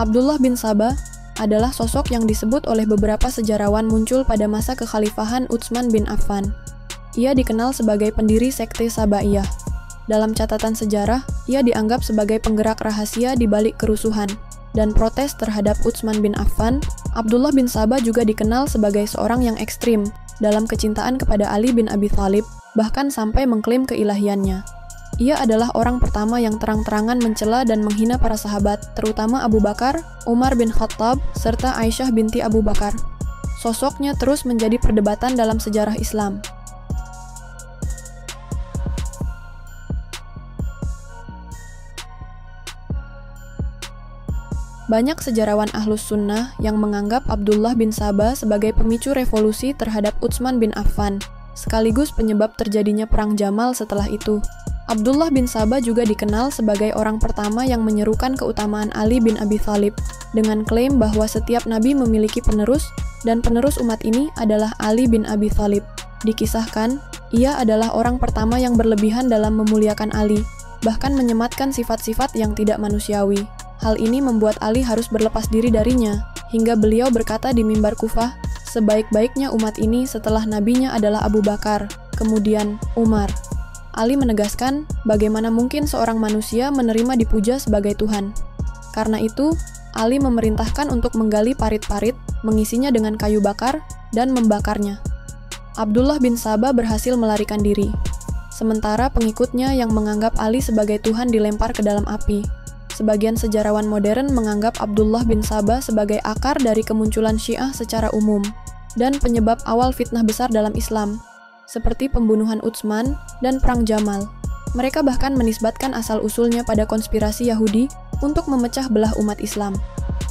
Abdullah bin Sabah adalah sosok yang disebut oleh beberapa sejarawan muncul pada masa kekhalifahan Utsman bin Affan. Ia dikenal sebagai pendiri sekte Sabaiyah. Dalam catatan sejarah, ia dianggap sebagai penggerak rahasia di balik kerusuhan dan protes terhadap Utsman bin Affan. Abdullah bin Sabah juga dikenal sebagai seorang yang ekstrim dalam kecintaan kepada Ali bin Abi Thalib, bahkan sampai mengklaim keilahiannya. Ia adalah orang pertama yang terang-terangan mencela dan menghina para sahabat, terutama Abu Bakar, Umar bin Khattab, serta Aisyah binti Abu Bakar. Sosoknya terus menjadi perdebatan dalam sejarah Islam. Banyak sejarawan Ahlus Sunnah yang menganggap Abdullah bin Sabah sebagai pemicu revolusi terhadap Utsman bin Affan, sekaligus penyebab terjadinya Perang Jamal setelah itu. Abdullah bin Sabah juga dikenal sebagai orang pertama yang menyerukan keutamaan Ali bin Abi Thalib, dengan klaim bahwa setiap nabi memiliki penerus, dan penerus umat ini adalah Ali bin Abi Thalib. Dikisahkan, ia adalah orang pertama yang berlebihan dalam memuliakan Ali, bahkan menyematkan sifat-sifat yang tidak manusiawi. Hal ini membuat Ali harus berlepas diri darinya, hingga beliau berkata di mimbar Kufah, sebaik-baiknya umat ini setelah nabinya adalah Abu Bakar, kemudian Umar. Ali menegaskan, bagaimana mungkin seorang manusia menerima dipuja sebagai Tuhan. Karena itu, Ali memerintahkan untuk menggali parit-parit, mengisinya dengan kayu bakar, dan membakarnya. Abdullah bin Sabah berhasil melarikan diri. Sementara pengikutnya yang menganggap Ali sebagai Tuhan dilempar ke dalam api. Sebagian sejarawan modern menganggap Abdullah bin Sabah sebagai akar dari kemunculan Syiah secara umum, dan penyebab awal fitnah besar dalam Islam, seperti pembunuhan Utsman dan Perang Jamal. Mereka bahkan menisbatkan asal-usulnya pada konspirasi Yahudi untuk memecah belah umat Islam.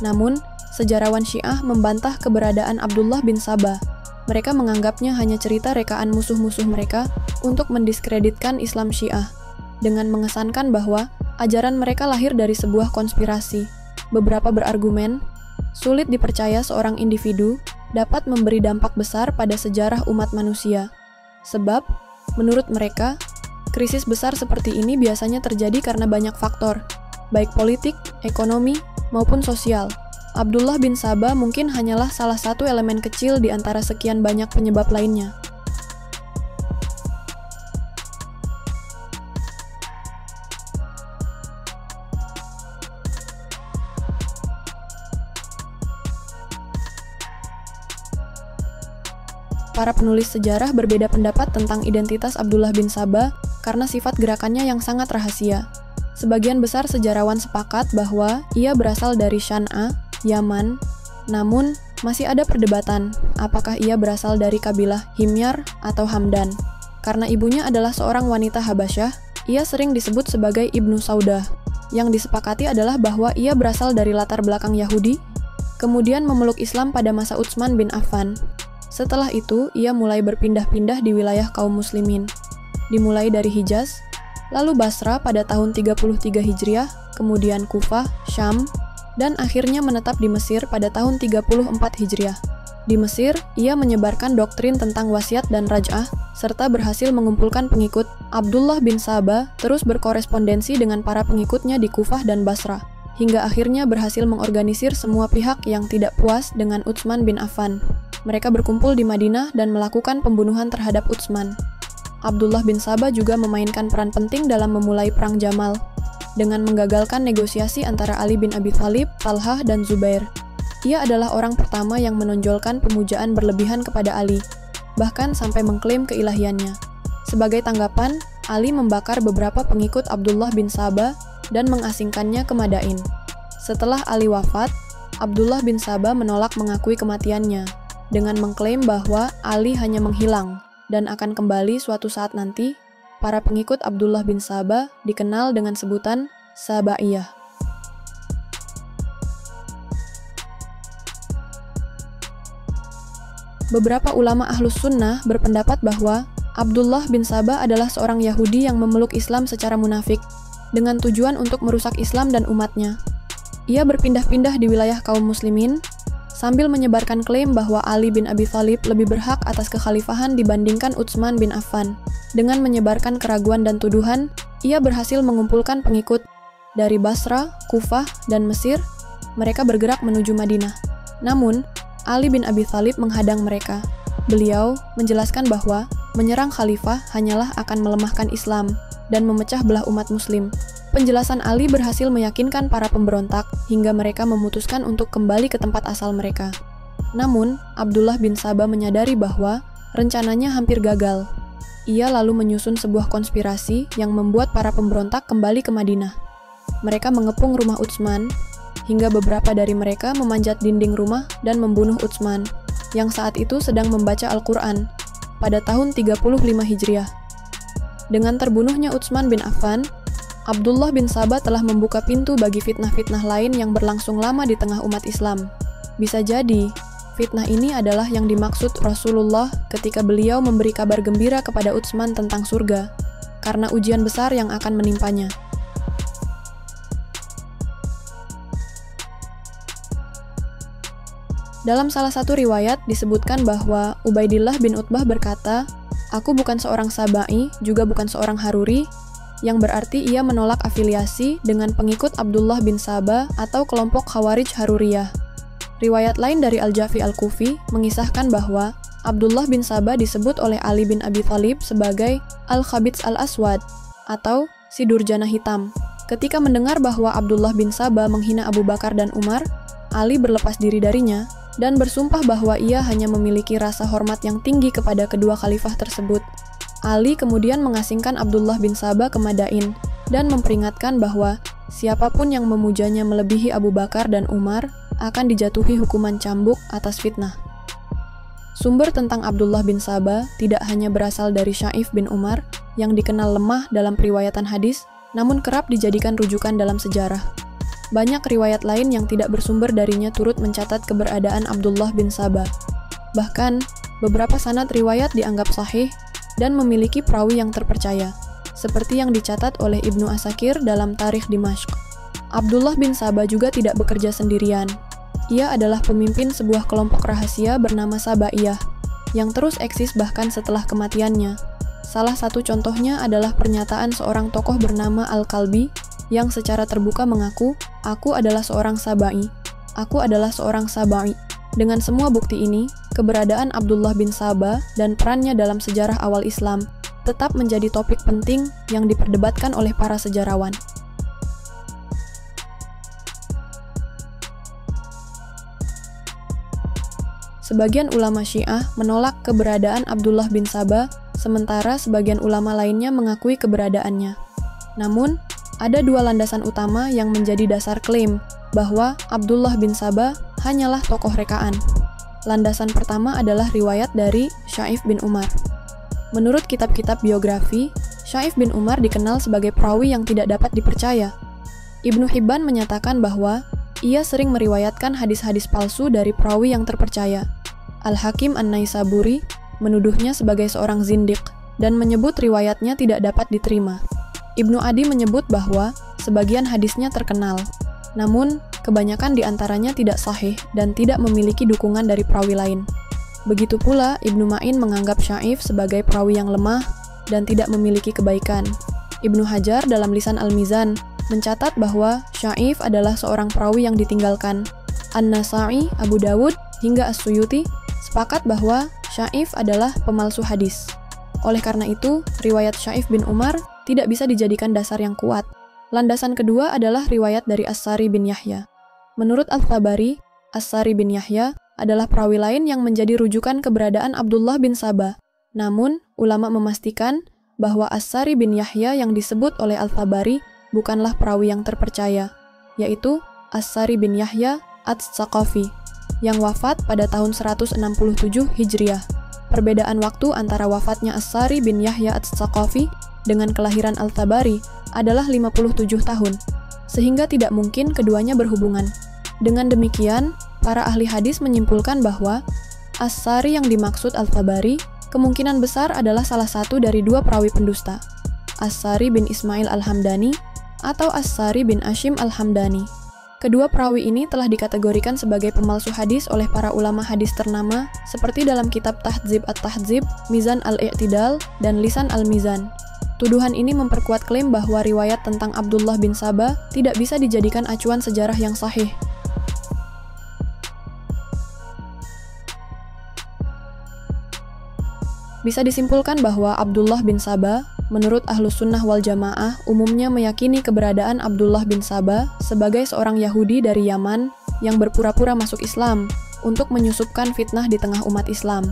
Namun, sejarawan Syiah membantah keberadaan Abdullah bin Sabah. Mereka menganggapnya hanya cerita rekaan musuh-musuh mereka untuk mendiskreditkan Islam Syiah, dengan mengesankan bahwa ajaran mereka lahir dari sebuah konspirasi. Beberapa berargumen, sulit dipercaya seorang individu dapat memberi dampak besar pada sejarah umat manusia. Sebab, menurut mereka, krisis besar seperti ini biasanya terjadi karena banyak faktor, baik politik, ekonomi, maupun sosial. Abdullah bin Sabah mungkin hanyalah salah satu elemen kecil di antara sekian banyak penyebab lainnya. Para penulis sejarah berbeda pendapat tentang identitas Abdullah bin Sabah karena sifat gerakannya yang sangat rahasia. Sebagian besar sejarawan sepakat bahwa ia berasal dari Syan'a, Yaman, namun masih ada perdebatan apakah ia berasal dari kabilah Himyar atau Hamdan. Karena ibunya adalah seorang wanita Habasyah, ia sering disebut sebagai Ibnu Saudah. Yang disepakati adalah bahwa ia berasal dari latar belakang Yahudi, kemudian memeluk Islam pada masa Utsman bin Affan. Setelah itu, ia mulai berpindah-pindah di wilayah kaum muslimin, dimulai dari Hijaz, lalu Basra pada tahun 33 Hijriah, kemudian Kufah, Syam, dan akhirnya menetap di Mesir pada tahun 34 Hijriah. Di Mesir, ia menyebarkan doktrin tentang wasiat dan raj'ah, serta berhasil mengumpulkan pengikut. Abdullah bin Sabah terus berkorespondensi dengan para pengikutnya di Kufah dan Basra, hingga akhirnya berhasil mengorganisir semua pihak yang tidak puas dengan Utsman bin Affan. Mereka berkumpul di Madinah dan melakukan pembunuhan terhadap Utsman. Abdullah bin Sabah juga memainkan peran penting dalam memulai Perang Jamal, dengan menggagalkan negosiasi antara Ali bin Abi Thalib, Talhah, dan Zubair. Ia adalah orang pertama yang menonjolkan pemujaan berlebihan kepada Ali, bahkan sampai mengklaim keilahiannya. Sebagai tanggapan, Ali membakar beberapa pengikut Abdullah bin Sabah dan mengasingkannya ke Madain. Setelah Ali wafat, Abdullah bin Sabah menolak mengakui kematiannya, dengan mengklaim bahwa Ali hanya menghilang dan akan kembali suatu saat nanti para pengikut Abdullah bin Sabah dikenal dengan sebutan Sabaiyah. Beberapa ulama Ahlus Sunnah berpendapat bahwa Abdullah bin Sabah adalah seorang Yahudi yang memeluk Islam secara munafik dengan tujuan untuk merusak Islam dan umatnya. Ia berpindah-pindah di wilayah kaum muslimin sambil menyebarkan klaim bahwa Ali bin Abi Thalib lebih berhak atas kekhalifahan dibandingkan Utsman bin Affan. Dengan menyebarkan keraguan dan tuduhan, ia berhasil mengumpulkan pengikut dari Basra, Kufah, dan Mesir. Mereka bergerak menuju Madinah. Namun, Ali bin Abi Thalib menghadang mereka. Beliau menjelaskan bahwa menyerang khalifah hanyalah akan melemahkan Islam dan memecah belah umat muslim. Penjelasan Ali berhasil meyakinkan para pemberontak hingga mereka memutuskan untuk kembali ke tempat asal mereka. Namun, Abdullah bin Sabah menyadari bahwa rencananya hampir gagal. Ia lalu menyusun sebuah konspirasi yang membuat para pemberontak kembali ke Madinah. Mereka mengepung rumah Utsman, hingga beberapa dari mereka memanjat dinding rumah dan membunuh Utsman, yang saat itu sedang membaca Al-Quran, pada tahun 35 Hijriah. Dengan terbunuhnya Utsman bin Affan, Abdullah bin Sabah telah membuka pintu bagi fitnah-fitnah lain yang berlangsung lama di tengah umat Islam. Bisa jadi, fitnah ini adalah yang dimaksud Rasulullah ketika beliau memberi kabar gembira kepada Utsman tentang surga, karena ujian besar yang akan menimpanya. Dalam salah satu riwayat disebutkan bahwa Ubaidillah bin Utbah berkata, "Aku bukan seorang Sabai, juga bukan seorang Haruri," yang berarti ia menolak afiliasi dengan pengikut Abdullah bin Sabah atau kelompok Khawarij Haruriyah. Riwayat lain dari Al-Jafi Al-Kufi mengisahkan bahwa Abdullah bin Sabah disebut oleh Ali bin Abi Thalib sebagai Al-Khabits Al-Aswad atau si Durjana hitam. Ketika mendengar bahwa Abdullah bin Sabah menghina Abu Bakar dan Umar, Ali berlepas diri darinya dan bersumpah bahwa ia hanya memiliki rasa hormat yang tinggi kepada kedua khalifah tersebut. Ali kemudian mengasingkan Abdullah bin Sabah ke Madain dan memperingatkan bahwa siapapun yang memujanya melebihi Abu Bakar dan Umar akan dijatuhi hukuman cambuk atas fitnah. Sumber tentang Abdullah bin Sabah tidak hanya berasal dari Syaif bin Umar yang dikenal lemah dalam periwayatan hadis, namun kerap dijadikan rujukan dalam sejarah. Banyak riwayat lain yang tidak bersumber darinya turut mencatat keberadaan Abdullah bin Sabah. Bahkan, beberapa sanad riwayat dianggap sahih dan memiliki perawi yang terpercaya, seperti yang dicatat oleh Ibnu Asakir dalam Tarikh Dimashq. Abdullah bin Sabah juga tidak bekerja sendirian. Ia adalah pemimpin sebuah kelompok rahasia bernama Sabaiyah, yang terus eksis bahkan setelah kematiannya. Salah satu contohnya adalah pernyataan seorang tokoh bernama Al-Kalbi, yang secara terbuka mengaku, "Aku adalah seorang Sabai. Aku adalah seorang Sabai." Dengan semua bukti ini, keberadaan Abdullah bin Sabah dan perannya dalam sejarah awal Islam tetap menjadi topik penting yang diperdebatkan oleh para sejarawan. Sebagian ulama Syiah menolak keberadaan Abdullah bin Sabah, sementara sebagian ulama lainnya mengakui keberadaannya. Namun, ada dua landasan utama yang menjadi dasar klaim bahwa Abdullah bin Sabah hanyalah tokoh rekaan. Landasan pertama adalah riwayat dari Syaif bin Umar. Menurut kitab-kitab biografi, Syaif bin Umar dikenal sebagai perawi yang tidak dapat dipercaya. Ibnu Hibban menyatakan bahwa ia sering meriwayatkan hadis-hadis palsu dari perawi yang terpercaya. Al-Hakim An-Naisaburi menuduhnya sebagai seorang zindiq dan menyebut riwayatnya tidak dapat diterima. Ibnu Adi menyebut bahwa sebagian hadisnya terkenal, namun kebanyakan di antaranya tidak sahih dan tidak memiliki dukungan dari perawi lain. Begitu pula Ibnu Ma'in menganggap Syaif sebagai perawi yang lemah dan tidak memiliki kebaikan. Ibnu Hajar dalam Lisan Al-Mizan mencatat bahwa Syaif adalah seorang perawi yang ditinggalkan. An-Nasa'i, Abu Dawud, hingga As-Suyuti sepakat bahwa Syaif adalah pemalsu hadis. Oleh karena itu, riwayat Syaif bin Umar tidak bisa dijadikan dasar yang kuat. Landasan kedua adalah riwayat dari As-Sari bin Yahya. Menurut Al-Tabari, As-Sari bin Yahya adalah perawi lain yang menjadi rujukan keberadaan Abdullah bin Sabah. Namun, ulama memastikan bahwa As-Sari bin Yahya yang disebut oleh Al-Tabari bukanlah perawi yang terpercaya, yaitu As-Sari bin Yahya Ats-Tsaqafi, yang wafat pada tahun 167 Hijriah. Perbedaan waktu antara wafatnya As-Sari bin Yahya Ats-Tsaqafi dengan kelahiran Al-Tabari adalah 57 tahun, sehingga tidak mungkin keduanya berhubungan. Dengan demikian, para ahli hadis menyimpulkan bahwa As-Sari yang dimaksud Al-Tabari kemungkinan besar adalah salah satu dari dua perawi pendusta, As-Sari bin Ismail Al-Hamdani atau As-Sari bin Ashim Al-Hamdani. Kedua perawi ini telah dikategorikan sebagai pemalsu hadis oleh para ulama hadis ternama seperti dalam kitab Tahdzib At-Tahdzib, Mizan Al-I'tidal, dan Lisan Al-Mizan. Tuduhan ini memperkuat klaim bahwa riwayat tentang Abdullah bin Sabah tidak bisa dijadikan acuan sejarah yang sahih. Bisa disimpulkan bahwa Abdullah bin Sabah, menurut Ahlus Sunnah wal Jamaah, umumnya meyakini keberadaan Abdullah bin Sabah sebagai seorang Yahudi dari Yaman yang berpura-pura masuk Islam untuk menyusupkan fitnah di tengah umat Islam.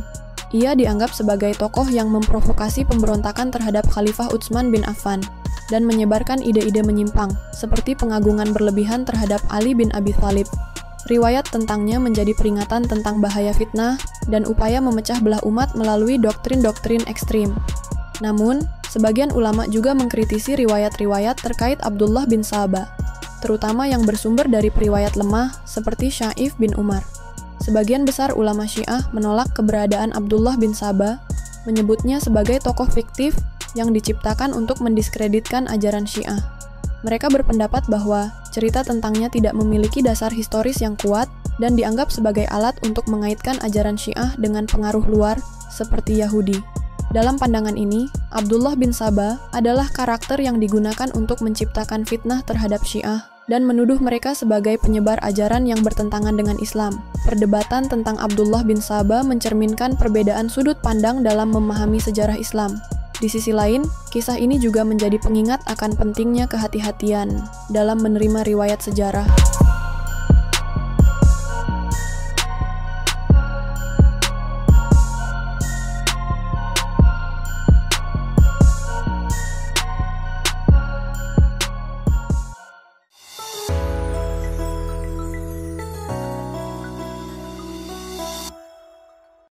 Ia dianggap sebagai tokoh yang memprovokasi pemberontakan terhadap Khalifah Utsman bin Affan dan menyebarkan ide-ide menyimpang, seperti pengagungan berlebihan terhadap Ali bin Abi Thalib. Riwayat tentangnya menjadi peringatan tentang bahaya fitnah dan upaya memecah belah umat melalui doktrin-doktrin ekstrim. Namun, sebagian ulama juga mengkritisi riwayat-riwayat terkait Abdullah bin Sabah, terutama yang bersumber dari periwayat lemah seperti Syaif bin Umar. Sebagian besar ulama Syiah menolak keberadaan Abdullah bin Sabah, menyebutnya sebagai tokoh fiktif yang diciptakan untuk mendiskreditkan ajaran Syiah. Mereka berpendapat bahwa cerita tentangnya tidak memiliki dasar historis yang kuat dan dianggap sebagai alat untuk mengaitkan ajaran Syiah dengan pengaruh luar seperti Yahudi. Dalam pandangan ini, Abdullah bin Sabah adalah karakter yang digunakan untuk menciptakan fitnah terhadap Syiah dan menuduh mereka sebagai penyebar ajaran yang bertentangan dengan Islam. Perdebatan tentang Abdullah bin Sabah mencerminkan perbedaan sudut pandang dalam memahami sejarah Islam. Di sisi lain, kisah ini juga menjadi pengingat akan pentingnya kehati-hatian dalam menerima riwayat sejarah.